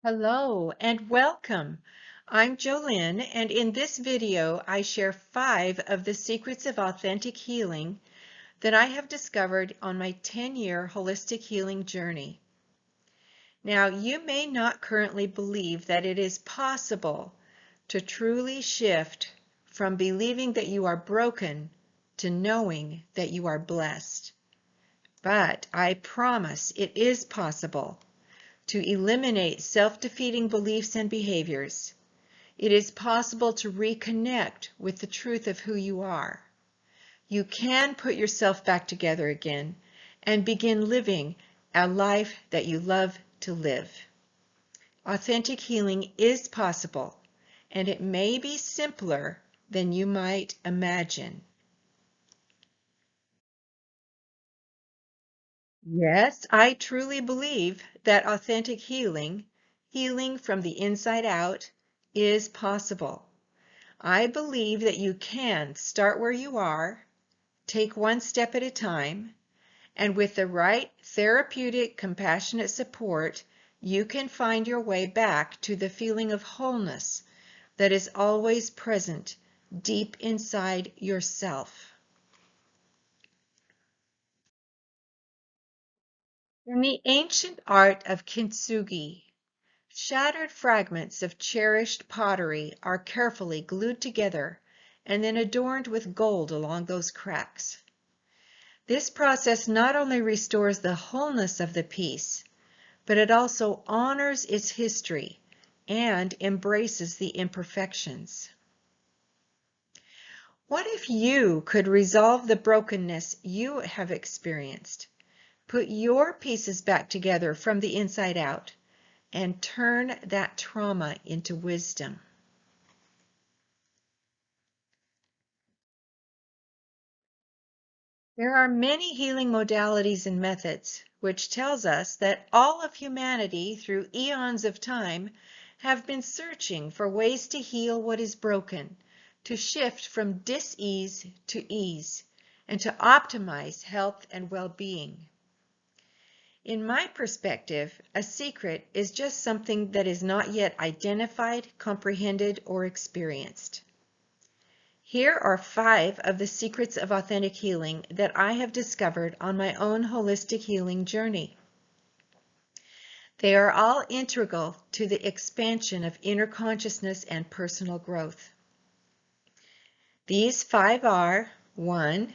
Hello and welcome. I'm Jolynn, and in this video I share 5 of the secrets of authentic healing that I have discovered on my 10-year holistic healing journey. Now, you may not currently believe that it is possible to truly shift from believing that you are broken to knowing that you are blessed. But I promise it is possible to eliminate self-defeating beliefs and behaviors. It is possible to reconnect with the truth of who you are. You can put yourself back together again and begin living a life that you love to live. Authentic healing is possible, and it may be simpler than you might imagine. Yes, I truly believe that authentic healing, healing from the inside out, is possible. I believe that you can start where you are, take one step at a time, and with the right therapeutic, compassionate support, you can find your way back to the feeling of wholeness that is always present deep inside yourself. In the ancient art of Kintsugi, shattered fragments of cherished pottery are carefully glued together and then adorned with gold along those cracks. This process not only restores the wholeness of the piece, but it also honors its history and embraces the imperfections. What if you could resolve the brokenness you have experienced, put your pieces back together from the inside out, and turn that trauma into wisdom? There are many healing modalities and methods, which tells us that all of humanity through eons of time have been searching for ways to heal what is broken, to shift from dis-ease to ease, and to optimize health and well-being. In my perspective, a secret is just something that is not yet identified, comprehended, or experienced. Here are 5 of the secrets of authentic healing that I have discovered on my own holistic healing journey. They are all integral to the expansion of inner consciousness and personal growth. These 5 are: 1.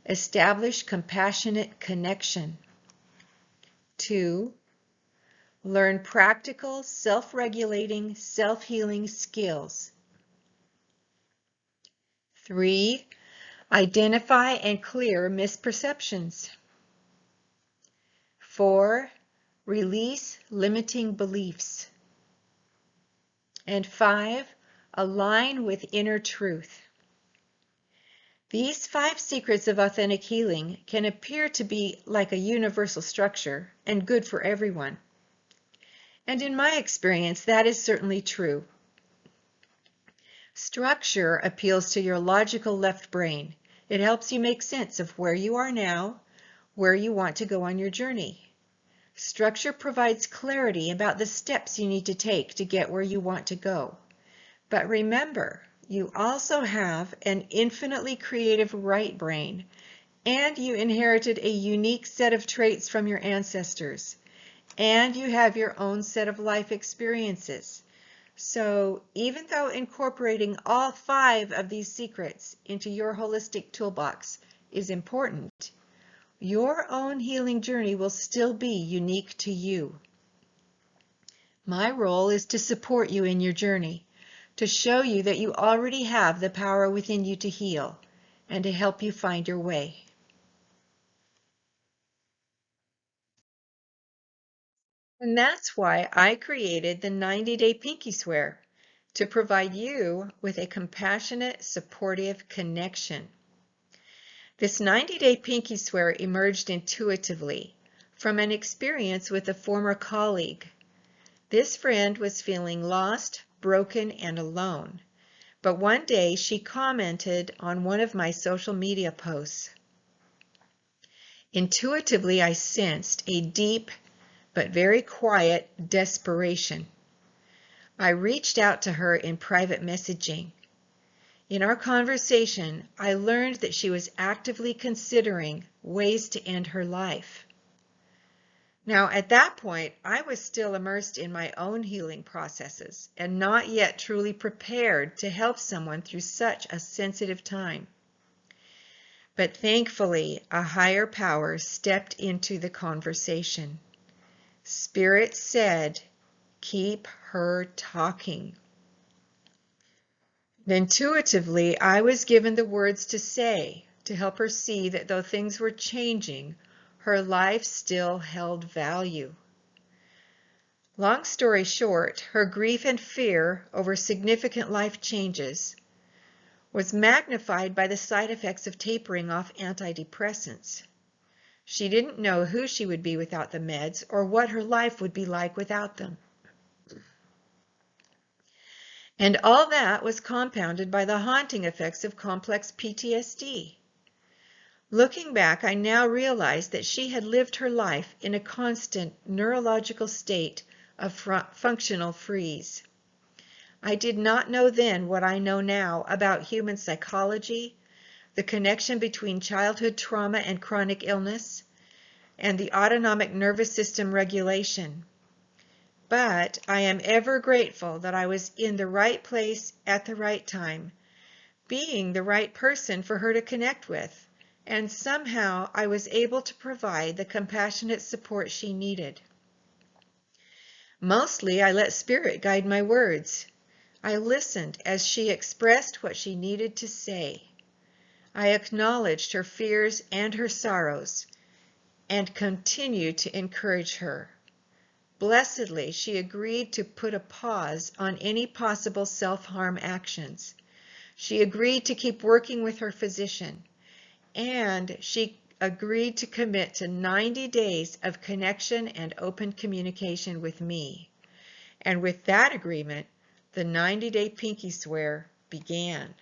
Establish compassionate connection. 2. Learn practical, self-regulating, self-healing skills. 3. Identify and clear misperceptions. 4. Release limiting beliefs. And 5. Align with inner truth. These 5 secrets of authentic healing can appear to be like a universal structure and good for everyone. And in my experience, that is certainly true. Structure appeals to your logical left brain. It helps you make sense of where you are now, where you want to go on your journey. Structure provides clarity about the steps you need to take to get where you want to go. But remember, you also have an infinitely creative right brain, and you inherited a unique set of traits from your ancestors, and you have your own set of life experiences. So even though incorporating all 5 of these secrets into your holistic toolbox is important, your own healing journey will still be unique to you. My role is to support you in your journey, to show you that you already have the power within you to heal, and to help you find your way. And that's why I created the 90-Day Pinkie Swear, to provide you with a compassionate, supportive connection. This 90-Day Pinkie Swear emerged intuitively from an experience with a former colleague. This friend was feeling lost, broken, and alone. But one day she commented on one of my social media posts. Intuitively, I sensed a deep but very quiet desperation. I reached out to her in private messaging. In our conversation, I learned that she was actively considering ways to end her life. Now, at that point, I was still immersed in my own healing processes and not yet truly prepared to help someone through such a sensitive time. But thankfully, a higher power stepped into the conversation. Spirit said, "Keep her talking." Intuitively, I was given the words to say to help her see that though things were changing, her life still held value. Long story short, her grief and fear over significant life changes was magnified by the side effects of tapering off antidepressants. She didn't know who she would be without the meds or what her life would be like without them. And all that was compounded by the haunting effects of complex PTSD. Looking back, I now realize that she had lived her life in a constant neurological state of functional freeze. I did not know then what I know now about human psychology, the connection between childhood trauma and chronic illness, and the autonomic nervous system regulation. But I am ever grateful that I was in the right place at the right time, being the right person for her to connect with, and somehow I was able to provide the compassionate support she needed. Mostly I let Spirit guide my words. I listened as she expressed what she needed to say. I acknowledged her fears and her sorrows and continued to encourage her. Blessedly, she agreed to put a pause on any possible self-harm actions. She agreed to keep working with her physician, and she agreed to commit to 90 days of connection and open communication with me. And with that agreement, the 90-day Pinkie Swear began.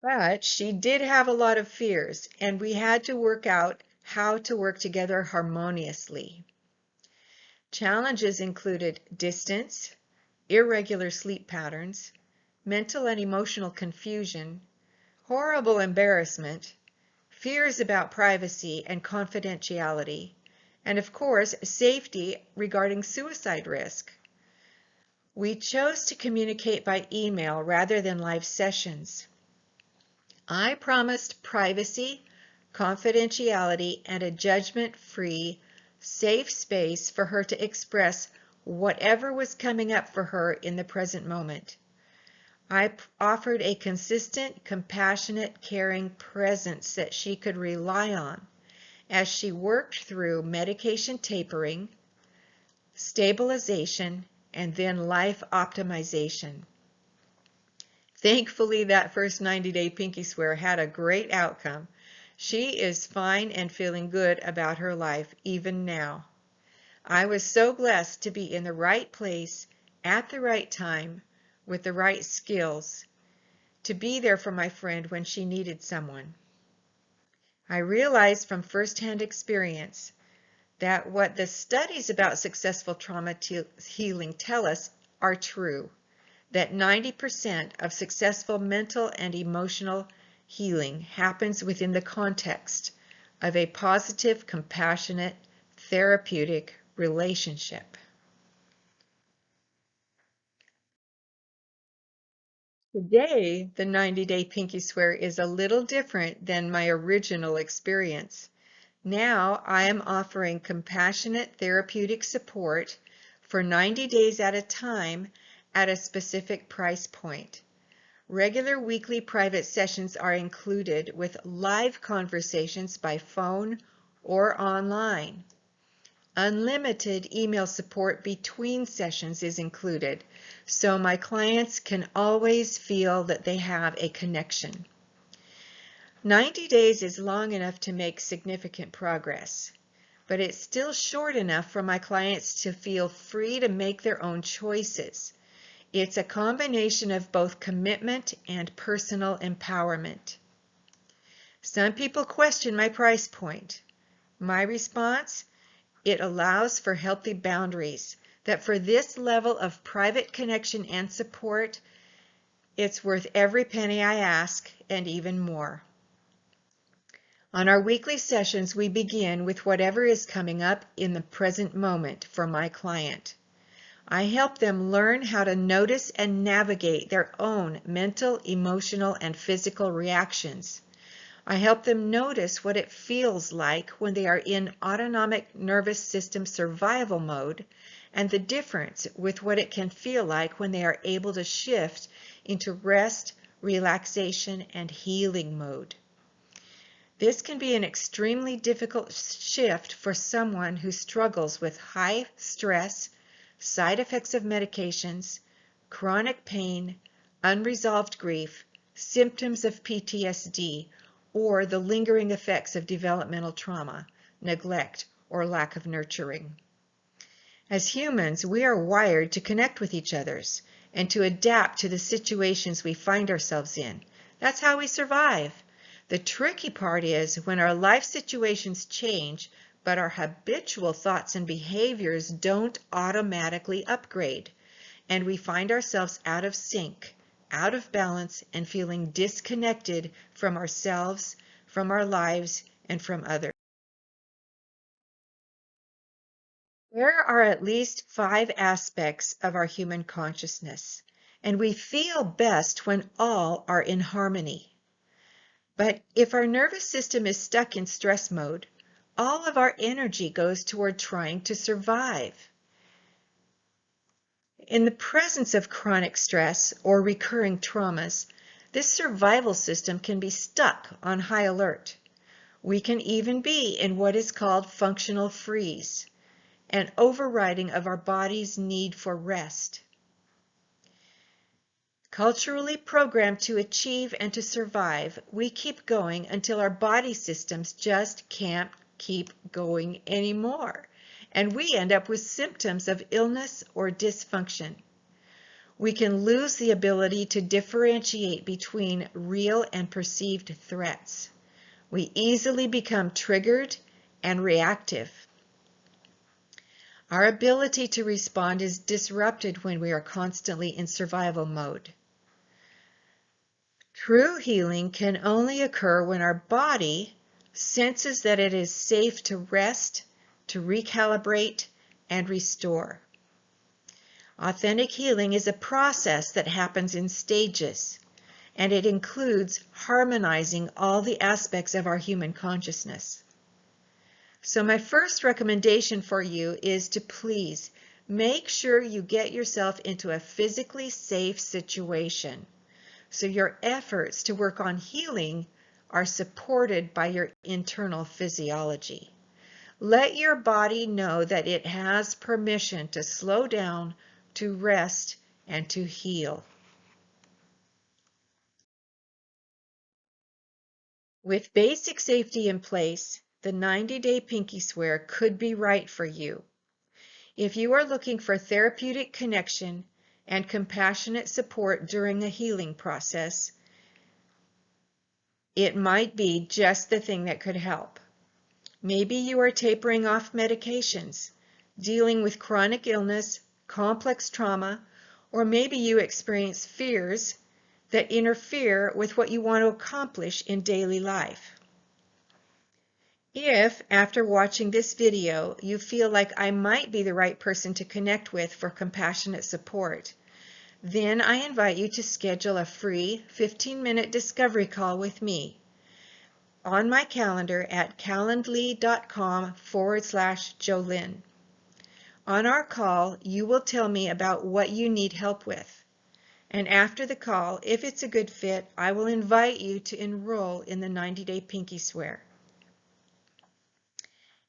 But she did have a lot of fears, and we had to work out how to work together harmoniously. Challenges included distance, irregular sleep patterns, mental and emotional confusion, horrible embarrassment, fears about privacy and confidentiality, and of course, safety regarding suicide risk. We chose to communicate by email rather than live sessions. I promised privacy, confidentiality, and a judgment-free, safe space for her to express whatever was coming up for her in the present moment. I offered a consistent, compassionate, caring presence that she could rely on as she worked through medication tapering, stabilization, and then life optimization. Thankfully, that first 90-day Pinkie Swear had a great outcome. She is fine and feeling good about her life even now. I was so blessed to be in the right place at the right time with the right skills to be there for my friend when she needed someone. I realized from firsthand experience that what the studies about successful trauma healing tell us are true. That 90% of successful mental and emotional healing happens within the context of a positive, compassionate, therapeutic relationship. Today, the 90-day Pinkie Swear is a little different than my original experience. Now, I am offering compassionate therapeutic support for 90 days at a time at a specific price point. Regular weekly private sessions are included with live conversations by phone or online. Unlimited email support between sessions is included, so my clients can always feel that they have a connection. 90 days is long enough to make significant progress, but it's still short enough for my clients to feel free to make their own choices. It's a combination of both commitment and personal empowerment. Some people question my price point. My response? it allows for healthy boundaries, that for this level of private connection and support, it's worth every penny I ask and even more. On our weekly sessions, we begin with whatever is coming up in the present moment for my client. I help them learn how to notice and navigate their own mental, emotional, and physical reactions. I help them notice what it feels like when they are in autonomic nervous system survival mode, and the difference with what it can feel like when they are able to shift into rest, relaxation, and healing mode. This can be an extremely difficult shift for someone who struggles with high stress, side effects of medications, chronic pain, unresolved grief, symptoms of PTSD, or the lingering effects of developmental trauma, neglect, or lack of nurturing. As humans, we are wired to connect with each other and to adapt to the situations we find ourselves in. That's how we survive. The tricky part is when our life situations change, but our habitual thoughts and behaviors don't automatically upgrade, and we find ourselves out of sync, out of balance, and feeling disconnected from ourselves, from our lives, and from others. There are at least 5 aspects of our human consciousness, and we feel best when all are in harmony. But if our nervous system is stuck in stress mode, all of our energy goes toward trying to survive. In the presence of chronic stress or recurring traumas, this survival system can be stuck on high alert. We can even be in what is called functional freeze, an overriding of our body's need for rest. Culturally programmed to achieve and to survive, we keep going until our body systems just can't keep going anymore, and we end up with symptoms of illness or dysfunction. We can lose the ability to differentiate between real and perceived threats. We easily become triggered and reactive. Our ability to respond is disrupted when we are constantly in survival mode. True healing can only occur when our body senses that it is safe to rest, to recalibrate, and restore. Authentic healing is a process that happens in stages, and it includes harmonizing all the aspects of our human consciousness. So my first recommendation for you is to please make sure you get yourself into a physically safe situation, so your efforts to work on healing are supported by your internal physiology. Let your body know that it has permission to slow down, to rest, and to heal. With basic safety in place, the 90-day Pinkie Swear could be right for you. If you are looking for therapeutic connection and compassionate support during a healing process, it might be just the thing that could help. Maybe you are tapering off medications, dealing with chronic illness, complex trauma, or maybe you experience fears that interfere with what you want to accomplish in daily life. If, after watching this video, you feel like I might be the right person to connect with for compassionate support, then I invite you to schedule a free 15-minute discovery call with me on my calendar at calendly.com/Jolynn. On our call, you will tell me about what you need help with. And after the call, if it's a good fit, I will invite you to enroll in the 90-day Pinkie Swear.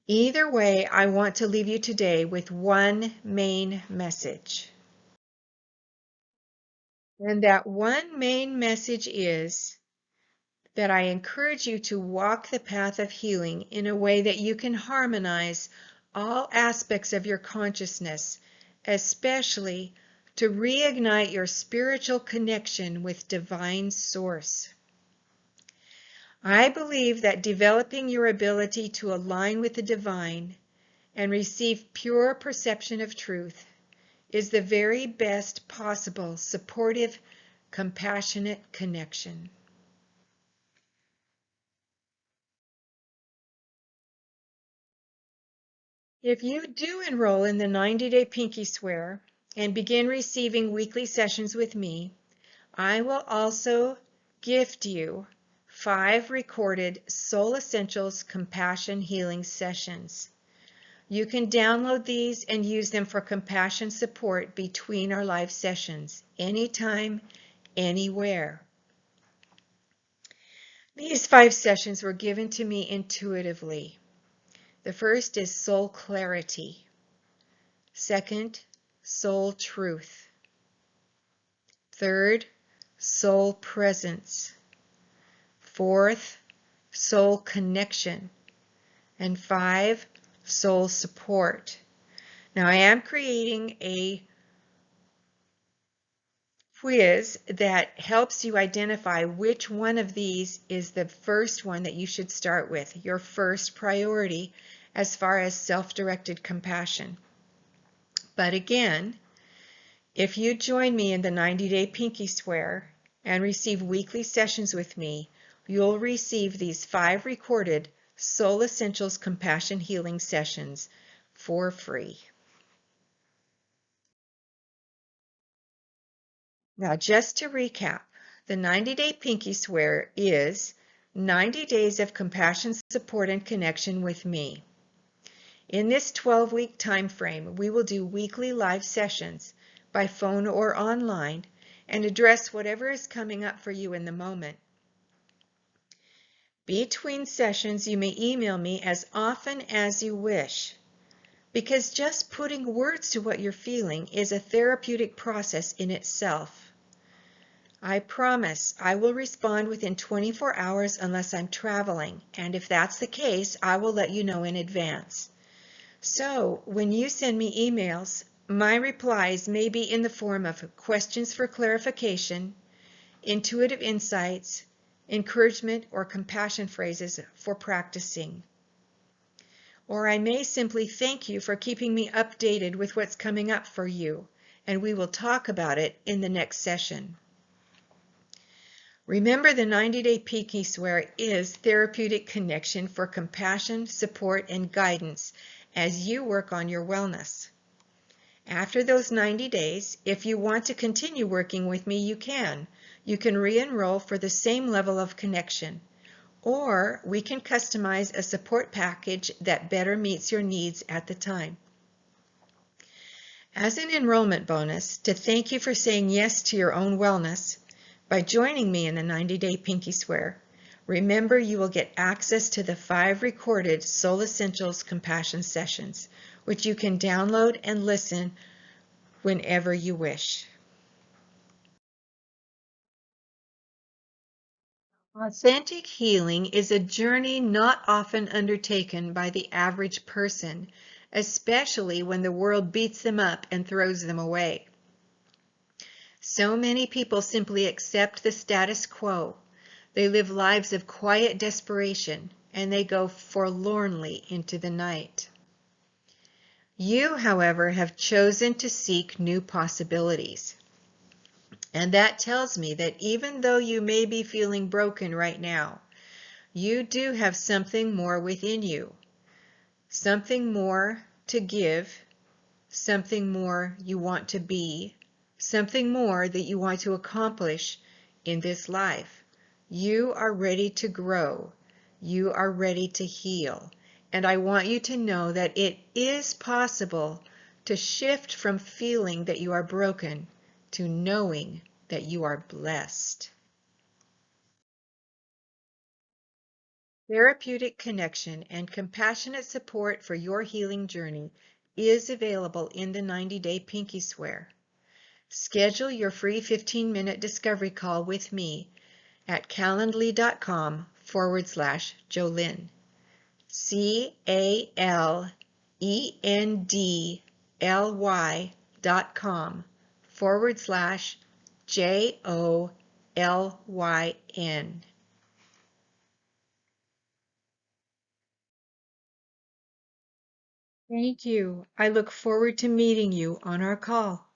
Either way, I want to leave you today with one main message. And that one main message is that I encourage you to walk the path of healing in a way that you can harmonize all aspects of your consciousness, especially to reignite your spiritual connection with Divine Source. I believe that developing your ability to align with the divine and receive pure perception of truth is the very best possible supportive, compassionate connection. If you do enroll in the 90-day Pinkie Swear and begin receiving weekly sessions with me, I will also gift you 5 recorded Soul Essentials Compassion Healing Sessions. You can download these and use them for compassion support between our live sessions, anytime, anywhere. These 5 sessions were given to me intuitively. The first is Soul Clarity. Second, Soul Truth. Third, Soul Presence. Fourth, Soul Connection. And 5, Soul Support. Now I am creating a quiz that helps you identify which one of these is the first one that you should start with, your first priority as far as self-directed compassion. But again, if you join me in the 90-day Pinkie Swear and receive weekly sessions with me, you'll receive these 5 recorded Soul Essentials Compassion Healing Sessions for free. Now, just to recap, the 90-day Pinkie Swear is 90 days of compassion, support, and connection with me. In this 12-week time frame, we will do weekly live sessions by phone or online and address whatever is coming up for you in the moment. Between sessions, you may email me as often as you wish, because just putting words to what you're feeling is a therapeutic process in itself. I promise I will respond within 24 hours unless I'm traveling, and if that's the case, I will let you know in advance. So, when you send me emails, my replies may be in the form of questions for clarification, intuitive insights, encouragement, or compassion phrases for practicing. Or I may simply thank you for keeping me updated with what's coming up for you, and we will talk about it in the next session. Remember, the 90-day Pinkie Swear is therapeutic connection for compassion, support, and guidance as you work on your wellness. After those 90 days, if you want to continue working with me, you can. You can re-enroll for the same level of connection, or we can customize a support package that better meets your needs at the time. As an enrollment bonus, to thank you for saying yes to your own wellness, by joining me in the 90-day Pinkie Swear, remember you will get access to the 5 recorded Soul Essentials Compassion Sessions, which you can download and listen whenever you wish. Authentic healing is a journey not often undertaken by the average person, especially when the world beats them up and throws them away. So many people simply accept the status quo. They live lives of quiet desperation, and they go forlornly into the night. You, however, have chosen to seek new possibilities. And that tells me that even though you may be feeling broken right now, you do have something more within you. Something more to give, something more you want to be, something more that you want to accomplish in this life. You are ready to grow. You are ready to heal. And I want you to know that it is possible to shift from feeling that you are broken to knowing that you are blessed. Therapeutic connection and compassionate support for your healing journey is available in the 90-day Pinkie Swear. Schedule your free 15-minute discovery call with me at calendly.com/Jolynn. calendly.com/JOLYN. Thank you. I look forward to meeting you on our call.